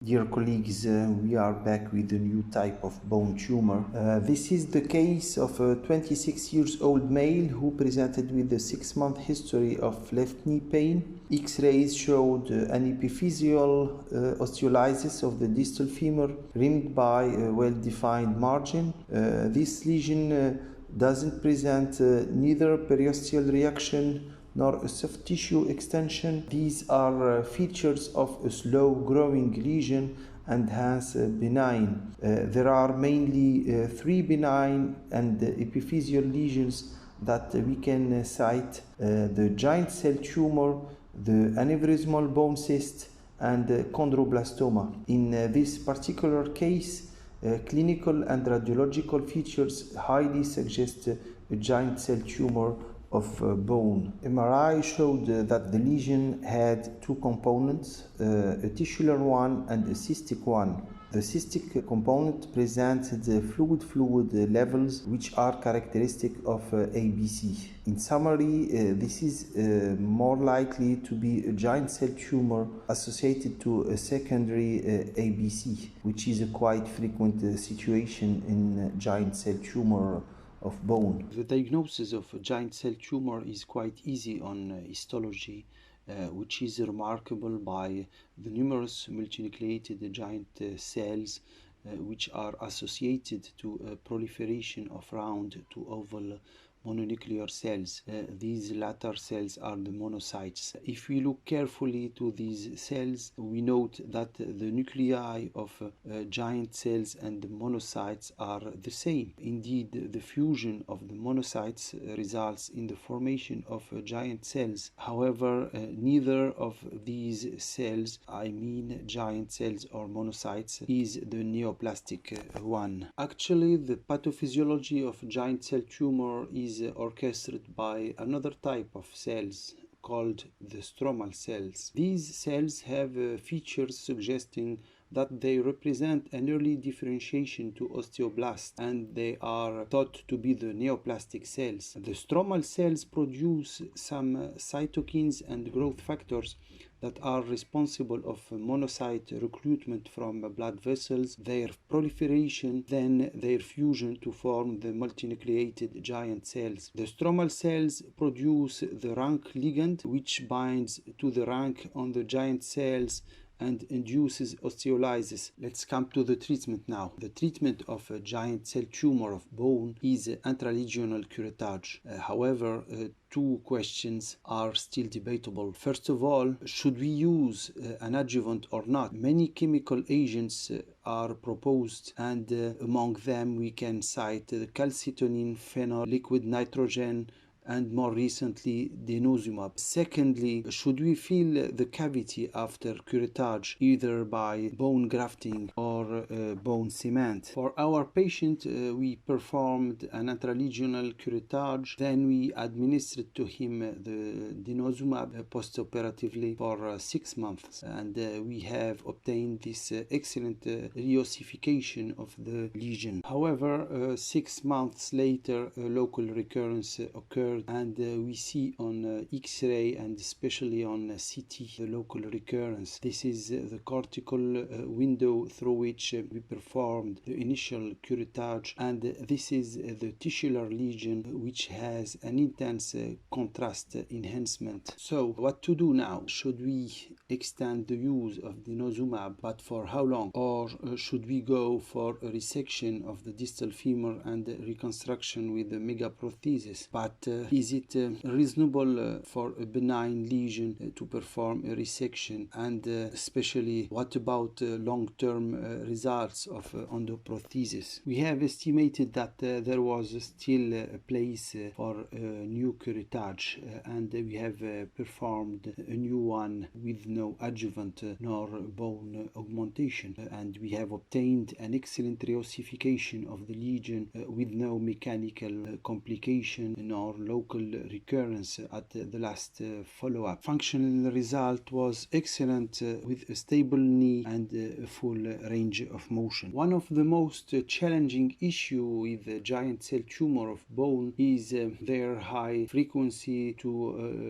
Dear colleagues, we are back with a new type of bone tumor. This is the case of a 26 years old male who presented with a 6-month history of left knee pain. X-rays showed an epiphyseal osteolysis of the distal femur rimmed by a well-defined margin. This lesion doesn't present neither periosteal reaction nor a soft tissue extension. These are features of a slow growing lesion and hence benign. There are mainly three benign and epiphyseal lesions that we can cite: the giant cell tumor, the aneurysmal bone cyst, and chondroblastoma. In this particular case, clinical and radiological features highly suggest a giant cell tumor of bone. MRI showed that the lesion had two components, a tissular one and a cystic one. The cystic component presented fluid levels which are characteristic of ABC. In summary, this is more likely to be a giant cell tumor associated to a secondary ABC, which is a quite frequent situation in giant cell tumor of bone. The diagnosis of a giant cell tumor is quite easy on histology, which is remarkable by the numerous multinucleated giant cells which are associated to a proliferation of round to oval mononuclear cells. These latter cells are the monocytes. If we look carefully to these cells, we note that the nuclei of giant cells and the monocytes are the same. Indeed, the fusion of the monocytes results in the formation of giant cells. However, neither of these cells, I mean giant cells or monocytes, is the neoplastic one. Actually, the pathophysiology of giant cell tumor is orchestrated by another type of cells called the stromal cells. These cells have features suggesting that they represent an early differentiation to osteoblasts, and they are thought to be the neoplastic cells. The stromal cells produce some cytokines and growth factors that are responsible of monocyte recruitment from blood vessels, their proliferation, then their fusion to form the multinucleated giant cells. The stromal cells produce the rank ligand, which binds to the rank on the giant cells and induces osteolysis. Let's come to the treatment now. The treatment of a giant cell tumor of bone is intralesional curettage. However, two questions are still debatable. First of all, should we use an adjuvant or not? Many chemical agents are proposed, and among them we can cite the calcitonin, phenol, liquid nitrogen, and more recently denosumab. Secondly, should we fill the cavity after curettage either by bone grafting or bone cement? For our patient, we performed an intralesional curettage, then we administered to him the denosumab postoperatively for 6 months, and we have obtained this excellent reossification of the lesion. However, 6 months later, a local recurrence occurred, and we see on X-ray and especially on CT the local recurrence. This is the cortical window through which we performed the initial curettage, and this is the tisular lesion which has an intense contrast enhancement. So what to do now? Should we extend the use of denosumab, but for how long? Or should we go for a resection of the distal femur and reconstruction with the megaprothesis? But is it reasonable for a benign lesion to perform a resection? And especially, what about long-term results of endoprothesis? We have estimated that there was still a place for a new curettage, and we have performed a new one with no adjuvant nor bone augmentation, and we have obtained an excellent reossification of the lesion with no mechanical complication nor local recurrence at the last follow-up. Functional result was excellent with a stable knee and a full range of motion. One of the most challenging issue with giant cell tumor of bone is their high frequency to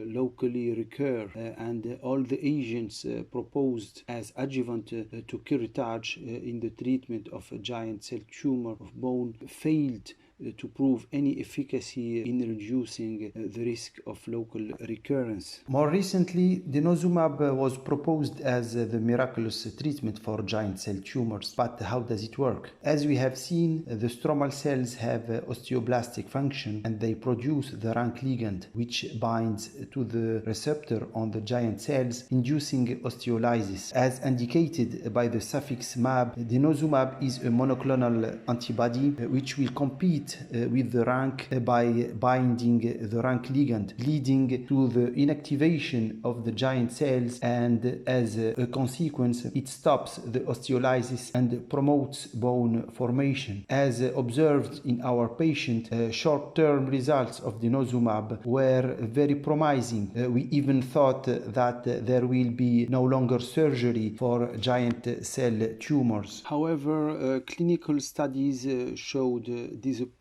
locally recur, and all the agents proposed as adjuvant to curettage in the treatment of a giant cell tumor of bone failed to prove any efficacy in reducing the risk of local recurrence. More recently, denosumab was proposed as the miraculous treatment for giant cell tumors. But how does it work? As we have seen, the stromal cells have osteoblastic function and they produce the rank ligand, which binds to the receptor on the giant cells, inducing osteolysis. As indicated by the suffix mab, denosumab is a monoclonal antibody which will compete with the rank by binding the rank ligand, leading to the inactivation of the giant cells, and as a consequence it stops the osteolysis and promotes bone formation. As observed in our patient, short-term results of denosumab were very promising. We even thought that there will be no longer surgery for giant cell tumors. However, clinical studies showed disappointing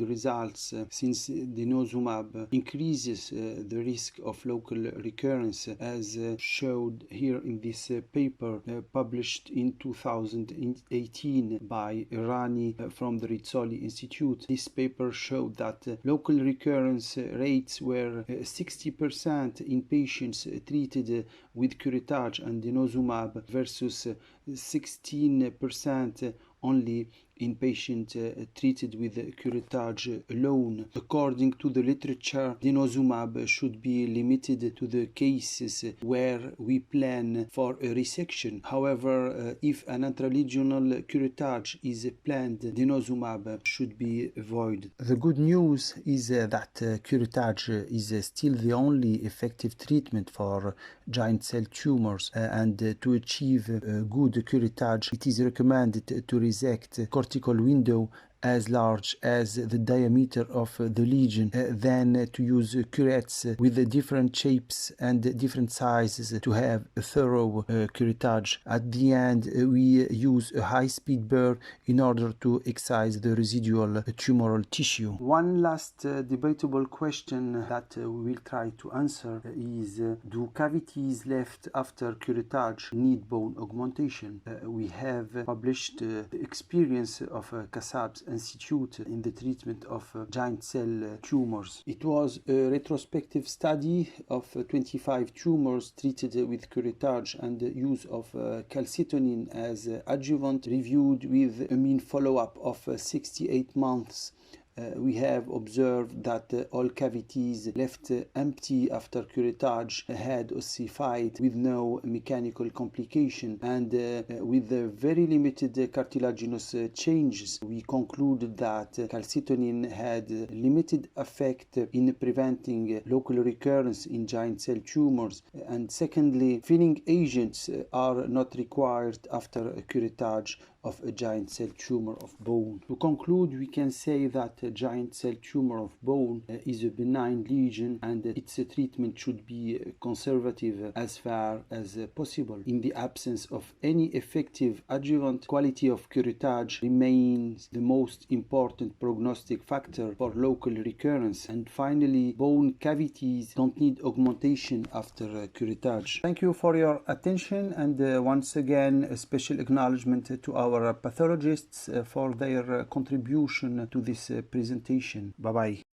results since denosumab increases the risk of local recurrence, as showed here in this paper published in 2018 by Irani from the Rizzoli Institute. This paper showed that local recurrence rates were 60% in patients treated with curettage and denosumab versus 16% only in patients treated with curettage alone. According to the literature, denosumab should be limited to the cases where we plan for a resection. However, if an intralesional curettage is planned, denosumab should be avoided. The good news is that curettage is still the only effective treatment for giant cell tumors, and to achieve good curettage, it is recommended to resect cortical window as large as the diameter of the lesion, then to use curettes with different shapes and different sizes to have a thorough curettage. At the end, we use a high-speed burr in order to excise the residual tumoral tissue. One last debatable question that we will try to answer is, do cavities left after curettage need bone augmentation? We have published the experience of Kassab's Institute in the treatment of giant cell tumors. It was a retrospective study of 25 tumors treated with curettage and the use of calcitonin as adjuvant, reviewed with a mean follow-up of 68 months. We have observed that all cavities left empty after curettage had ossified with no mechanical complication, and with very limited cartilaginous changes. We concluded that calcitonin had limited effect in preventing local recurrence in giant cell tumors, and secondly, filling agents are not required after a curettage of a giant cell tumor of bone. To conclude, we can say that a giant cell tumor of bone is a benign lesion, and its treatment should be conservative as far as possible. In the absence of any effective adjuvant, quality of curettage remains the most important prognostic factor for local recurrence. And finally, bone cavities don't need augmentation after curettage. Thank you for your attention, and once again a special acknowledgement to our pathologists for their contribution to this presentation. Bye bye.